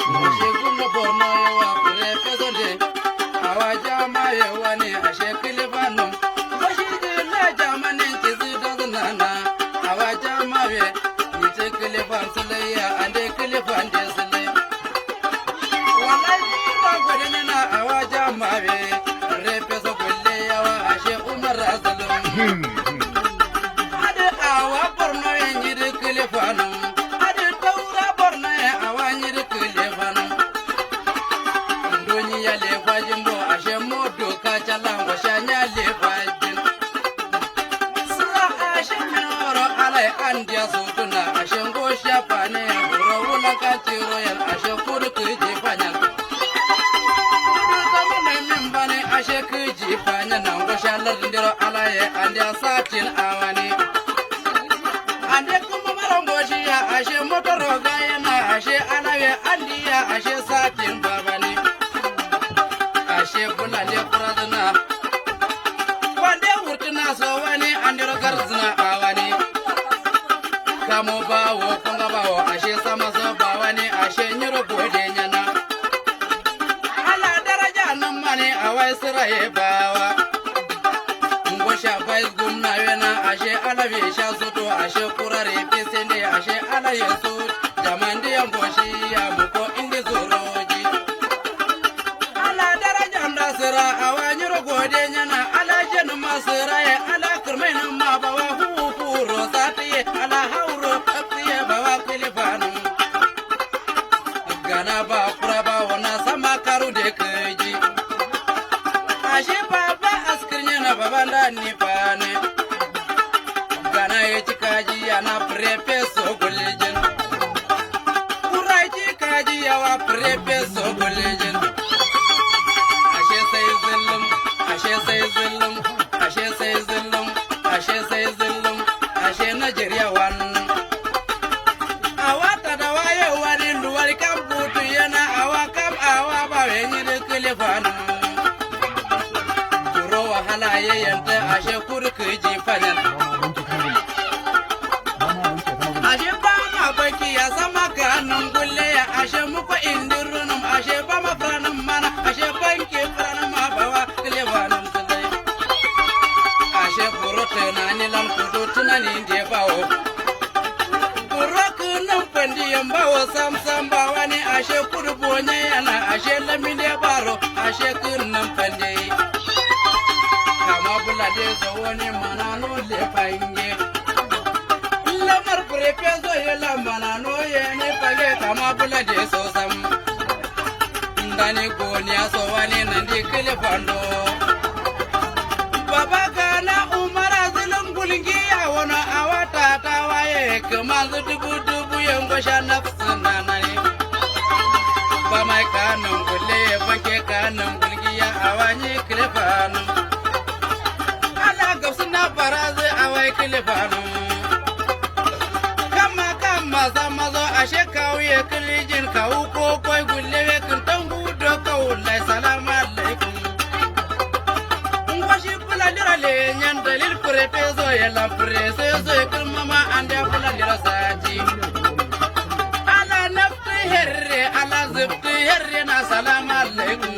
ashe gumna borno yawa kure pesonde awa jama yawa ne ashe kilifanu bashi jila jamane kizi dazunana awa jama we nice kilifan sulayya ande kilifan de sulay wallahi ba gwadanya na awa jama we re peso kulle yawa ashe umar azalum ade awa borno yenjiri kilifanu ade taura borno awa nyiri kilifanu ndonyi ya lefajimbo ashe modo kachalango shanya lefajin sura ashe minoro alai andia sutuna ashe ngosha pane buro wula kachiro yal ashe kudu kuji fanyal mimbane ashe kuji fanya na ngosha lardindiro alai andia satin awani ande kuma marongoshi ya ashe motoro gayana ashe alawe andiya ashe satin babani ashe bulale kurazna wande wurtina so wani andiro garzna awani kamo bawo konga bawo ashe sama so bawani ashe nyiro bode nyana ala daraja nan mane awai siraye bawa ngosha bai gumna wena ashe alawe sha soto ashe kurare pesende ashe ala yeso jamande ngoshi ya muko indi zoroji ala daraja ndasira awanyiro gode nyana ala jenu masira ye ala kirmena mabawa hu rosati ala hauro apriye bawa kilifanu gana ba kuraba wana sama karu de keji ashe baba askirnya na baba ndani pane gana ye chikaji ana prepe so gulijin kuraji kaji yawa prepe so gulijin ashe sai zillum ashe sai zillum ashe sai zillum ashe sai zillum ashe Najeriya wan awata da waye wani duwar kan butu yana awa kam awa ba wenyi da kilifanu duro wahala yayanta ashe kurkuji fanyan ashe ba ma baki ya sama kanun gulle ya ashe muku indirunum ashe ba ma franum mana ashe banki franum ma bawa kilewanum sulai ashe buru tunani lam kudu tunani ndiye bawo buru kunum pandi yambawo sam sam bawa ni ashe kudu bonye yana ashe laminde baro ashe kunum pandi kama bulade zawoni manano le painge lamar prepezo ye lamana no ye ne page kama bulade so sam ndani goni aso wani nandi kilifando baba kana umara zulum gulingi ya wana awata tawaye kamal dubu dubu yengo shanafsana nani bamai kanum gulle banke kanum gulingi ya awani kilifano ala gabsina baraze awai kilifano mazo ashe kauye kilijin kawu ko koi gulle kin tangu do kawulai salamu alaikum ngwashi pula lira le nyan dalil prepe zo yela prese zo kirmama ande pula lira saji ala nafti herre ala zibti herre na salamu alaikum